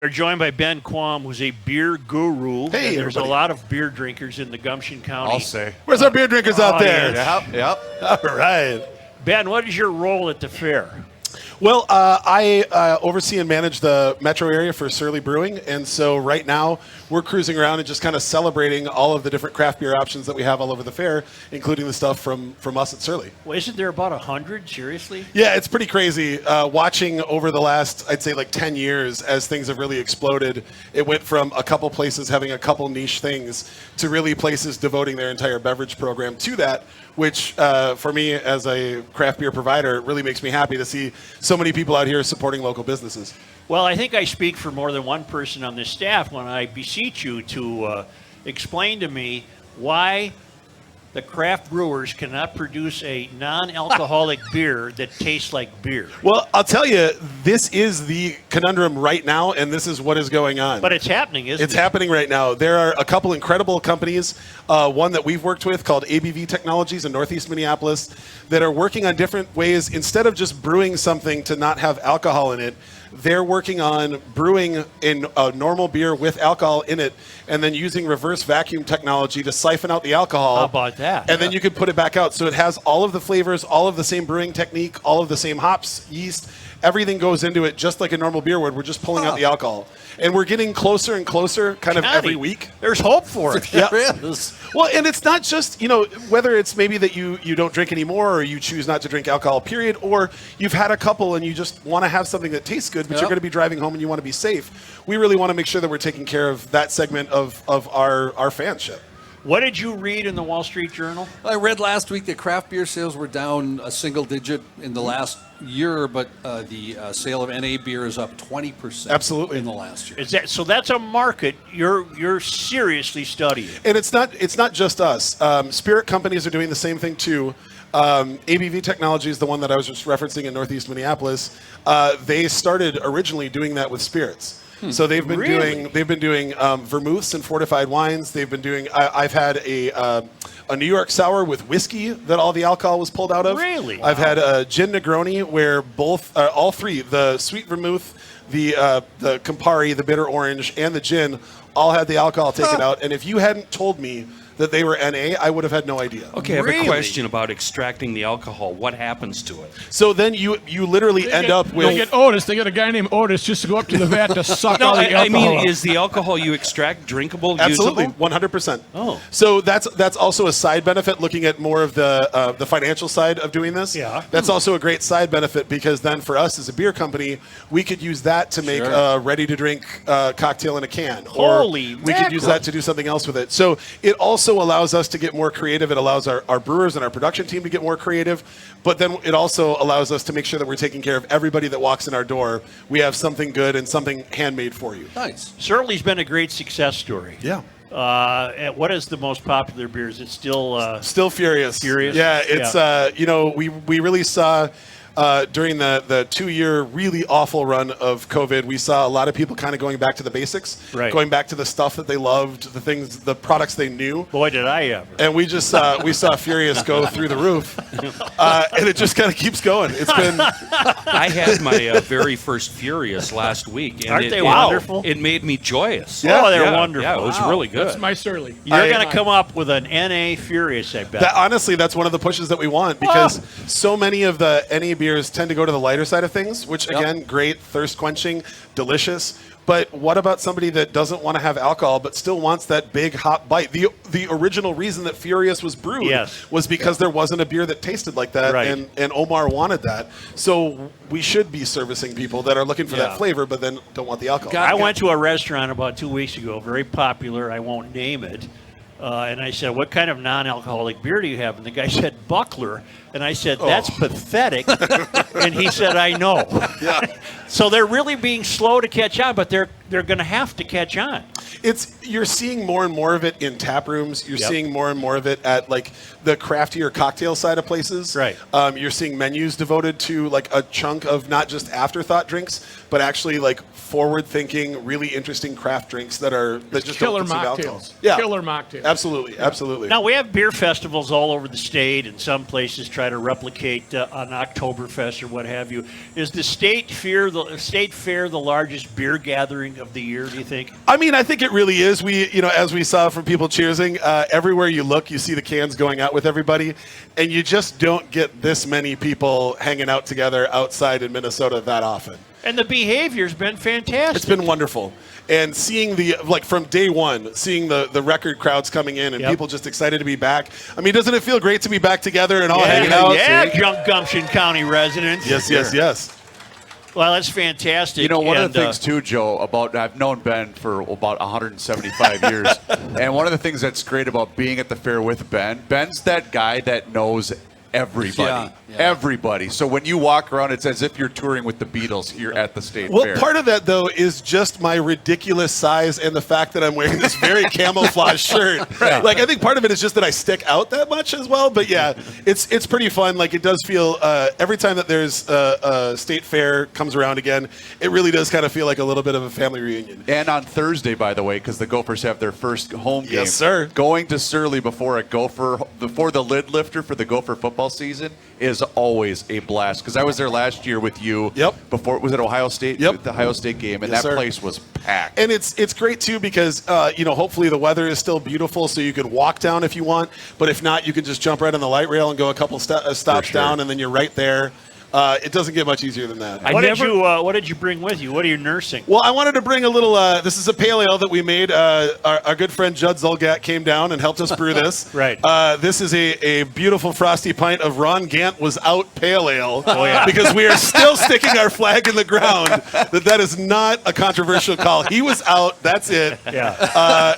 We're joined by Ben Quam, who's a beer guru. Hey, there's everybody. a lot of beer drinkers in the Gumption County. I'll say. Where's our beer drinkers out there? Yep. All right. Ben, what is your role at the fair? Well, I oversee and manage the metro area for Surly Brewing, and so right now we're cruising around and just kind of celebrating all of the different craft beer options that we have all over the fair, including the stuff from us at Surly. Well, isn't there about 100? Seriously? Yeah, it's pretty crazy. Watching over the last, I'd say, like 10 years as things have really exploded. It went from a couple places having a couple niche things to really places devoting their entire beverage program to that, which for me as a craft beer provider really makes me happy to see so many people out here supporting local businesses. Well, I think I speak for more than one person on this staff when I beseech you to explain to me why the craft brewers cannot produce a non-alcoholic beer that tastes like beer. Well, I'll tell you, this is the conundrum right now, and this is what is going on. But it's happening, isn't it? It's happening right now. There are a couple incredible companies, one that we've worked with called ABV Technologies in Northeast Minneapolis, that are working on different ways. Instead of just brewing something to not have alcohol in it, they're working on brewing in a normal beer with alcohol in it and then using reverse vacuum technology to siphon out the alcohol. How about that? And then you can put it back out. So it has all of the flavors, all of the same brewing technique, all of the ssame hops, yeast. Everything goes into it just like a normal beer would. We're just pulling out the alcohol. And we're getting closer and closer kind of every week. There's hope for it. Yeah. There is. Well, and it's not just, whether it's maybe that you don't drink anymore or you choose not to drink alcohol, period, or you've had a couple and you just want to have something that tastes good, but you're going to be driving home and you want to be safe. We really want to make sure that we're taking care of that segment of our fanship. What did you read in the Wall Street Journal? I read last week that craft beer sales were down a single digit in the last year, but the sale of NA beer is up 20%. Absolutely. In the last year. Is that so? That's a market you're seriously studying. And it's not just us. Spirit companies are doing the same thing too. ABV Technology is the one that I was just referencing in Northeast Minneapolis. They started originally doing that with spirits. So they've been doing vermouths and fortified wines. They've been doing. I've had a New York sour with whiskey that all the alcohol was pulled out of. Really? I've had a gin Negroni where all three, the sweet vermouth, the Campari, the bitter orange, and the gin, all had the alcohol taken out. And if you hadn't told me that they were NA, I would have had no idea. Okay, I have a question about extracting the alcohol. What happens to it? So then you literally end up with. They get Otis. They get a guy named Otis just to go up to the vat to suck No, all the alcohol. I mean, out. is the alcohol you extract drinkable, Absolutely, usable? 100%. Oh. So that's also a side benefit. Looking at more of the financial side of doing this. Yeah. That's also a great side benefit because then for us as a beer company, we could use that to make a ready-to-drink cocktail in a can. Holy Or we could use that to do something else with it. So it also allows us to get more creative. It allows our brewers and our production team to get more creative. But then it also allows us to make sure that we're taking care of everybody that walks in our door. We have something good and something handmade for you. Nice. Surly's been a great success story. Yeah. And what is the most popular beer? Is it still Still Furious. Furious? Yeah, it's we really saw during the 2-year really awful run of COVID, we saw a lot of people kind of going back to the basics, going back to the stuff that they loved, the products they knew. Boy, did I ever. And we just we saw Furious go through the roof, and it just kind of keeps going. It's been I had my very first Furious last week. And Aren't they wonderful? It made me joyous. Yeah. Oh, they're Yeah, wonderful. Yeah, it was really good. That's my Surly. You're going to come up with an NA Furious, I bet. honestly, that's one of the pushes that we want because so many of the NA beers tend to go to the lighter side of things, which again, great, thirst quenching, delicious. But what about somebody that doesn't want to have alcohol but still wants that big hot bite? The original reason that Furious was brewed was because there wasn't a beer that tasted like that, and Omar wanted that. So we should be servicing people that are looking for that flavor but then don't want the alcohol. I went to a restaurant about 2 weeks ago, very popular, I won't name it. And I said, what kind of non-alcoholic beer do you have? And the guy said, Buckler. And I said, that's pathetic. And he said, I know. Yeah. So they're really being slow to catch on, but they're going to have to catch on. you're seeing more and more of it in tap rooms. You're seeing more and more of it at like the craftier cocktail side of places. Right. You're seeing menus devoted to like a chunk of not just afterthought drinks, but actually like forward-thinking, really interesting craft drinks that just Killer don't consume alcohol. mocktails. Yeah, Killer mocktails. absolutely. Now, we have beer festivals all over the state, and some places try to replicate an Oktoberfest or what have you. Is the state fair the largest beer gathering of the year, do you think? I mean, I think it really is. As we saw from people cheersing, everywhere you look, you see the cans going out with everybody, and you just don't get this many people hanging out together outside in Minnesota that often. And the behavior's been fantastic. It's been wonderful. And seeing from day one, seeing the record crowds coming in and people just excited to be back. I mean, doesn't it feel great to be back together and all hanging out? Yeah, Junk Gumption County residents. Yes. Well, that's fantastic. You know, one of the And, things too, Joe, I've known Ben for about 175 years, and one of the things that's great about being at the fair with Ben's that guy that knows everybody. Everybody. So when you walk around, it's as if you're touring with the Beatles here at the state fair. Well, part of that, though, is just my ridiculous size and the fact that I'm wearing this very camouflage shirt. Right. Like, I think part of it is just that I stick out that much as well. But, yeah, it's pretty fun. Like, it does feel every time that there's a state fair comes around again, it really does kind of feel like a little bit of a family reunion. And on Thursday, by the way, because the Gophers have their first home game. Yes, sir. Going to Surly before the lid lifter for the Gopher football season is always a blast, because I was there last year with you. Before it was at Ohio State. The Ohio State game, and that place was packed. And it's great too because hopefully the weather is still beautiful, so you can walk down if you want. But if not, you can just jump right on the light rail and go a couple stops down, and then you're right there. It doesn't get much easier than that. What did you bring with you? What are you nursing? Well, I wanted to bring a little. This is a pale ale that we made. Our good friend Judd Zolgat came down and helped us brew this. Right. This is a beautiful frosty pint of Ron Gant was out pale ale. Oh, yeah. Because we are still sticking our flag in the ground that is not a controversial call. He was out. That's it. Yeah.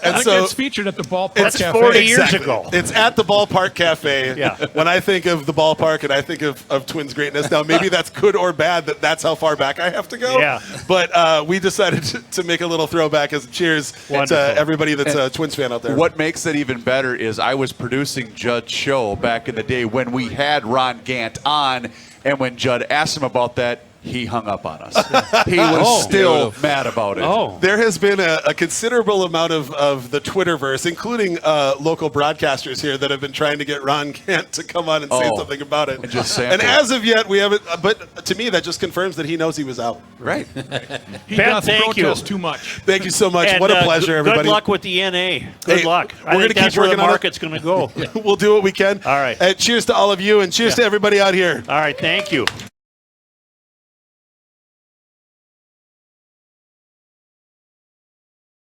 And I think so it's featured at the ballpark That's cafe. 40 years ago. It's at the Ballpark Cafe. Yeah. When I think of the ballpark and I think of Twins greatness, now maybe that's good or bad that's how far back I have to go. Yeah. But we decided to make a little throwback as a cheers Wonderful. to everybody that's a Twins fan out there. What makes it even better is I was producing Judd's show back in the day when we had Ron Gant on, and when Judd asked him about that, he hung up on us. He was still mad about it. Oh. There has been a considerable amount of the Twitterverse, including local broadcasters here, that have been trying to get Ron Gant to come on and say something about it. And just and as of yet, we haven't. But to me, that just confirms that he knows he was out. Right. He Ben, doth thank you. protest too much. Thank you so much. And, what a pleasure, everybody. Good luck with the NA. Good Hey, luck. we're I gonna think that's keep where the working on it. market's going to go. We'll do what we can. All right. Cheers to all of you, and cheers to everybody out here. All right. Thank you.